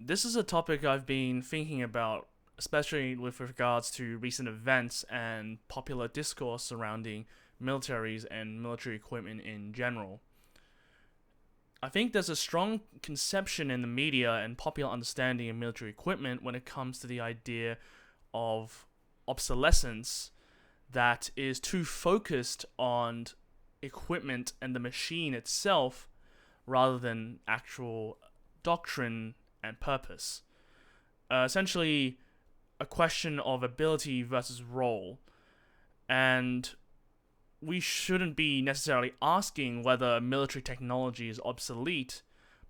This is a topic I've been thinking about, especially with regards to recent events and popular discourse surrounding militaries and military equipment in general. I think there's a strong conception in the media and popular understanding of military equipment when it comes to the idea of obsolescence that is too focused on equipment and the machine itself rather than actual doctrine and purpose. Essentially, a question of ability versus role. And we shouldn't be necessarily asking whether military technology is obsolete,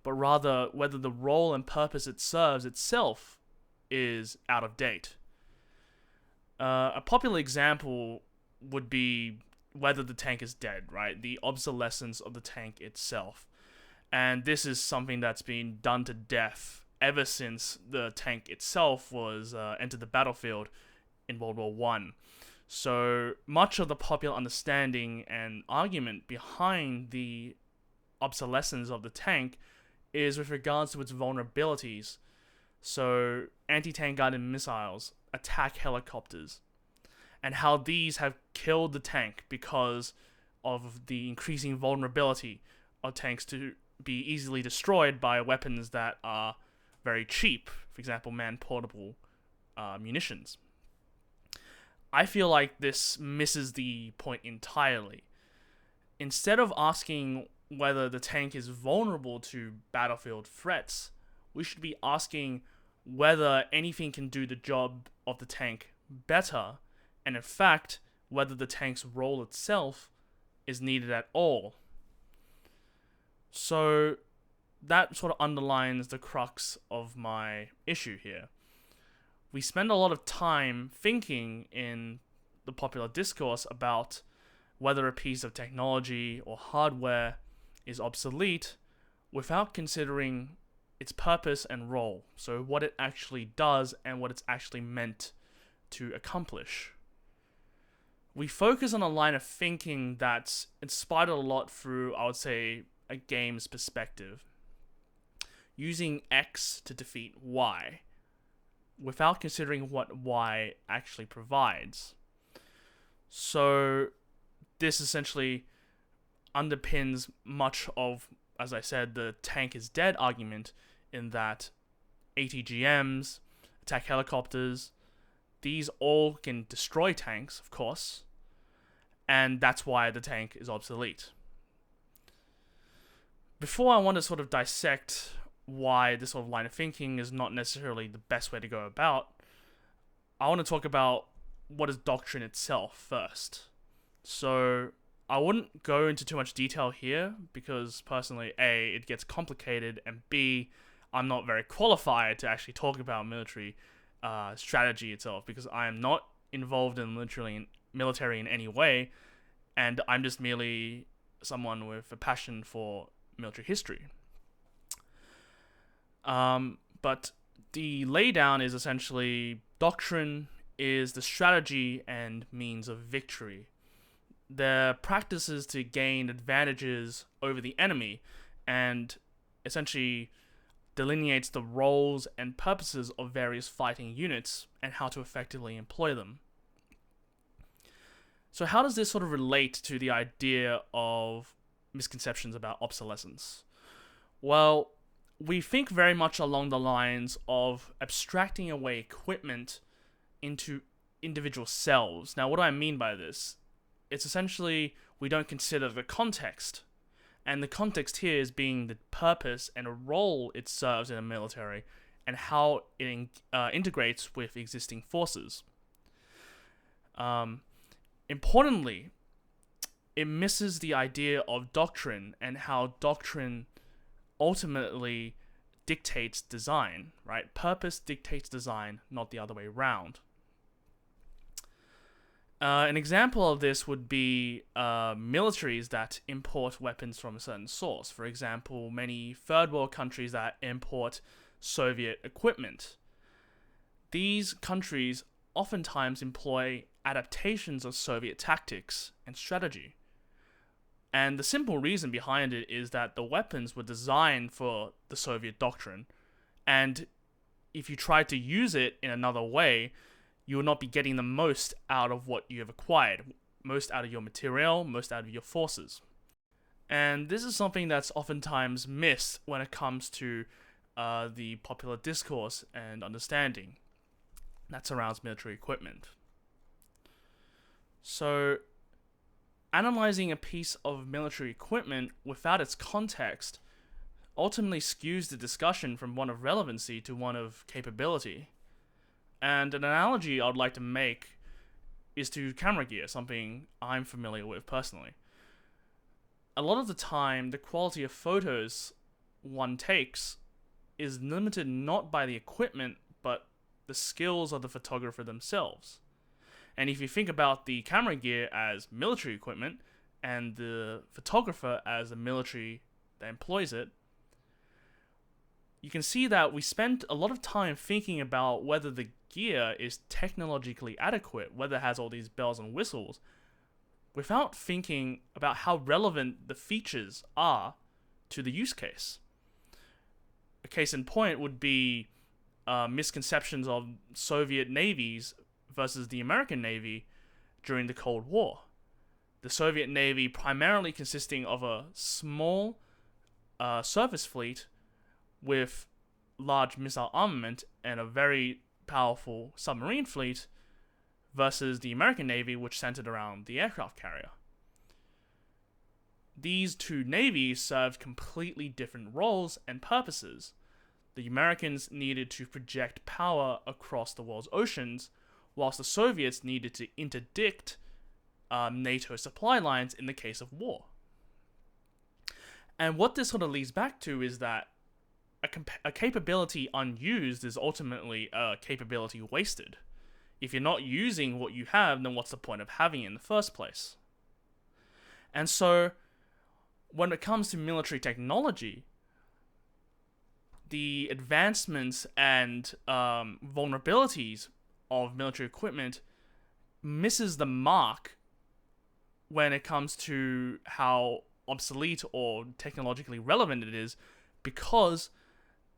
but rather whether the role and purpose it serves itself is out of date. A popular example would be whether the tank is dead, right? The obsolescence of the tank itself. And this is something that's been done to death ever since the tank itself was entered the battlefield in World War One. So much of the popular understanding and argument behind the obsolescence of the tank is with regards to its vulnerabilities. So anti-tank guided missiles, attack helicopters, and how these have killed the tank because of the increasing vulnerability of tanks to be easily destroyed by weapons that are very cheap, for example, man-portable munitions. I feel like this misses the point entirely. Instead of asking whether the tank is vulnerable to battlefield threats, we should be asking whether anything can do the job of the tank better, and in fact, whether the tank's role itself is needed at all. So that sort of underlines the crux of my issue here. We spend a lot of time thinking in the popular discourse about whether a piece of technology or hardware is obsolete without considering its purpose and role. So what it actually does and what it's actually meant to accomplish. We focus on a line of thinking that's inspired a lot through, I would say, a game's perspective. Using X to defeat Y without considering what Y actually provides. So this essentially underpins much of, as I said, the tank is dead argument in that ATGMs, attack helicopters, these all can destroy tanks, of course, and that's why the tank is obsolete. Before I want to sort of dissect why this sort of line of thinking is not necessarily the best way to go about, I want to talk about what is doctrine itself first. So I wouldn't go into too much detail here because personally, A, it gets complicated, and B, I'm not very qualified to actually talk about military strategy itself because I am not involved in military in any way, and I'm just merely someone with a passion for military history. But the laydown is essentially doctrine is the strategy and means of victory. The practices to gain advantages over the enemy and essentially delineates the roles and purposes of various fighting units and how to effectively employ them. So how does this sort of relate to the idea of misconceptions about obsolescence? Well, we think very much along the lines of abstracting away equipment into individual cells. Now, what do I mean by this? It's essentially we don't consider the context. And the context here is being the purpose and a role it serves in the military and how it integrates with existing forces. Importantly, it misses the idea of doctrine and how doctrine ultimately dictates design, right? Purpose dictates design, not the other way around. An example of this would be militaries that import weapons from a certain source. For example, many third world countries that import Soviet equipment. These countries oftentimes employ adaptations of Soviet tactics and strategy. And the simple reason behind it is that the weapons were designed for the Soviet doctrine, and if you try to use it in another way, you will not be getting the most out of what you have acquired, most out of your material, most out of your forces. And this is something that's oftentimes missed when it comes to the popular discourse and understanding that surrounds military equipment. So, analyzing a piece of military equipment without its context ultimately skews the discussion from one of relevancy to one of capability. And an analogy I'd like to make is to camera gear, something I'm familiar with personally. A lot of the time, the quality of photos one takes is limited not by the equipment, but the skills of the photographer themselves. And if you think about the camera gear as military equipment, and the photographer as the military that employs it, you can see that we spend a lot of time thinking about whether the gear is technologically adequate, whether it has all these bells and whistles, without thinking about how relevant the features are to the use case. A case in point would be misconceptions of Soviet navies versus the American Navy during the Cold War. The Soviet Navy primarily consisting of a small surface fleet with large missile armament and a very powerful submarine fleet versus the American Navy, which centered around the aircraft carrier. These two navies served completely different roles and purposes. The Americans needed to project power across the world's oceans, whilst the Soviets needed to interdict NATO supply lines in the case of war. And what this sort of leads back to is that a capability unused is ultimately a capability wasted. If you're not using what you have, then what's the point of having it in the first place? And so, when it comes to military technology, the advancements and vulnerabilities of military equipment misses the mark when it comes to how obsolete or technologically relevant it is, because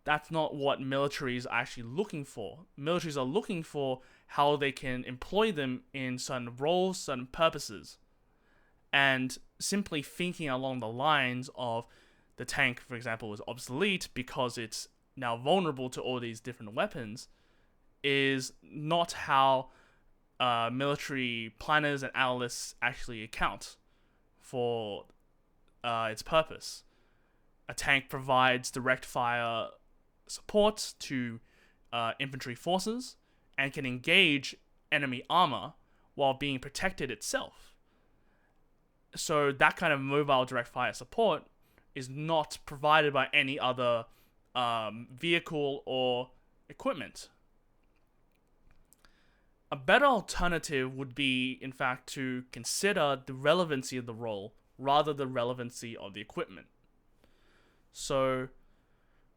that's not what militaries are actually looking for. Militaries are looking for how they can employ them in certain roles, certain purposes. And simply thinking along the lines of the tank, for example, is obsolete because it's now vulnerable to all these different weapons is not how military planners and analysts actually account for its purpose. A tank provides direct fire support to infantry forces and can engage enemy armor while being protected itself. So that kind of mobile direct fire support is not provided by any other vehicle or equipment. A better alternative would be, in fact, to consider the relevancy of the role rather than the relevancy of the equipment. So,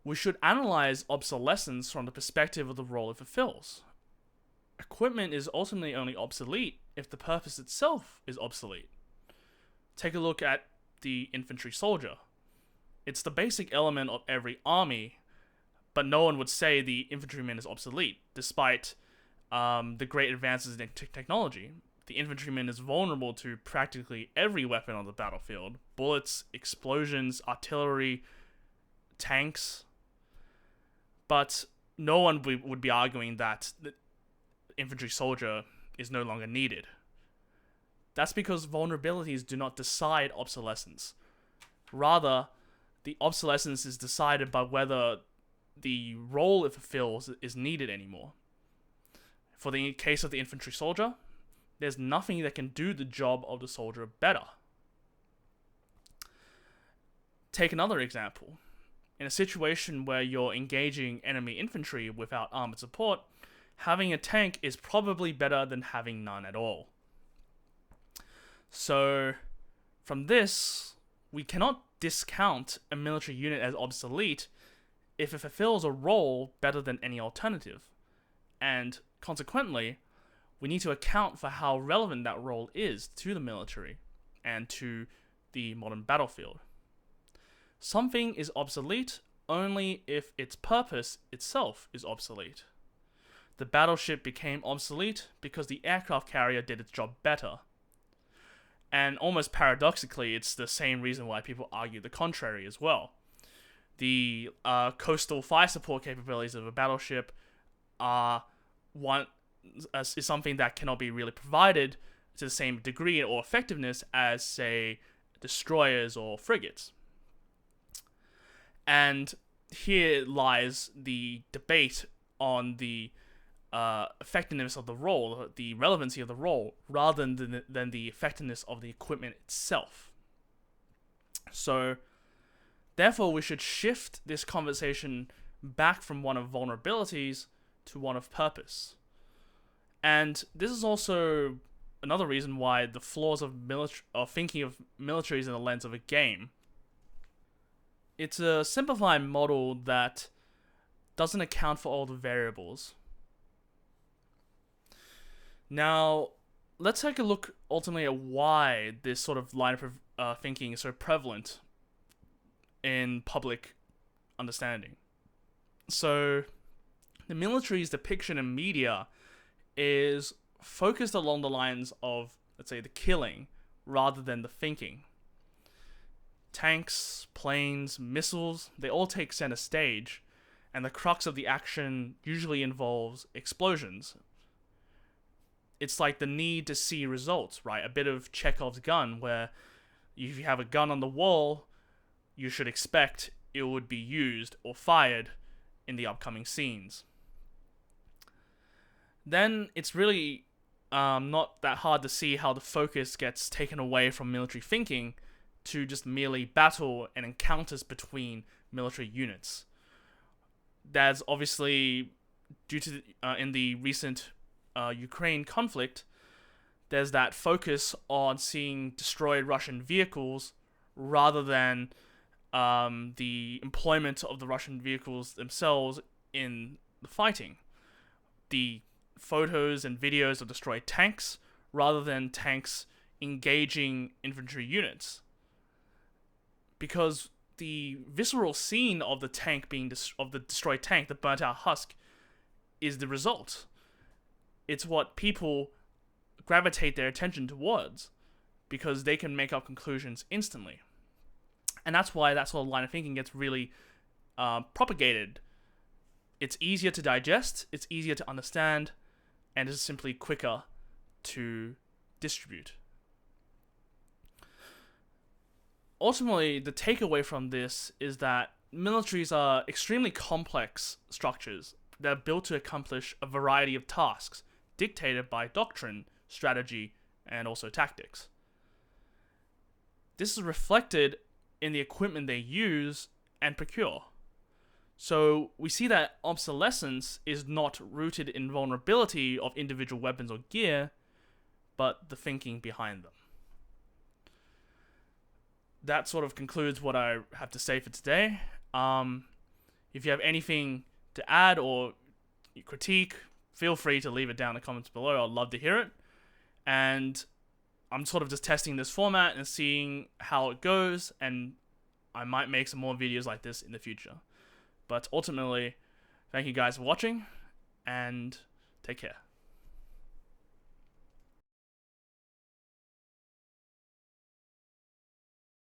we should analyze obsolescence from the perspective of the role it fulfills. Equipment is ultimately only obsolete if the purpose itself is obsolete. Take a look at the infantry soldier. It's the basic element of every army, but no one would say the infantryman is obsolete, despite the great advances in technology. The infantryman is vulnerable to practically every weapon on the battlefield: bullets, explosions, artillery, tanks. But no one would be arguing that the infantry soldier is no longer needed. That's because vulnerabilities do not decide obsolescence. Rather, the obsolescence is decided by whether the role it fulfills is needed anymore. For the case of the infantry soldier, there's nothing that can do the job of the soldier better. Take another example. In a situation where you're engaging enemy infantry without armored support, having a tank is probably better than having none at all. So, from this, we cannot discount a military unit as obsolete if it fulfills a role better than any alternative. And consequently, we need to account for how relevant that role is to the military and to the modern battlefield. Something is obsolete only if its purpose itself is obsolete. The battleship became obsolete because the aircraft carrier did its job better. And almost paradoxically, it's the same reason why people argue the contrary as well. The coastal fire support capabilities of a battleship is something that cannot be really provided to the same degree or effectiveness as, say, destroyers or frigates. And here lies the debate on the effectiveness of the role, the relevancy of the role, rather than the effectiveness of the equipment itself. So, therefore, we should shift this conversation back from one of vulnerabilities to one of purpose. And this is also another reason why the flaws of thinking of militaries in the lens of a game. It's a simplified model that doesn't account for all the variables. Now, let's take a look ultimately at why this sort of line of thinking is so prevalent in public understanding. So, the military's depiction in media is focused along the lines of, let's say, the killing rather than the thinking. Tanks, planes, missiles, they all take center stage, and the crux of the action usually involves explosions. It's like the need to see results, right? A bit of Chekhov's gun, where if you have a gun on the wall, you should expect it would be used or fired in the upcoming scenes. Then it's really not that hard to see how the focus gets taken away from military thinking to just merely battle and encounters between military units. That's obviously due to in the recent Ukraine conflict, there's that focus on seeing destroyed Russian vehicles rather than the employment of the Russian vehicles themselves in the fighting. The photos and videos of destroyed tanks rather than tanks engaging infantry units. Because the visceral scene of the tank of the destroyed tank, the burnt out husk, is the result. It's what people gravitate their attention towards because they can make up conclusions instantly. And that's why that sort of line of thinking gets really propagated. It's easier to digest, it's easier to understand, and it's simply quicker to distribute. Ultimately, the takeaway from this is that militaries are extremely complex structures that are built to accomplish a variety of tasks dictated by doctrine, strategy, and also tactics. This is reflected in the equipment they use and procure. So we see that obsolescence is not rooted in vulnerability of individual weapons or gear, but the thinking behind them. That sort of concludes what I have to say for today. If you have anything to add or critique, feel free to leave it down in the comments below. I'd love to hear it. And I'm sort of just testing this format and seeing how it goes, and I might make some more videos like this in the future. But ultimately, thank you guys for watching, and take care.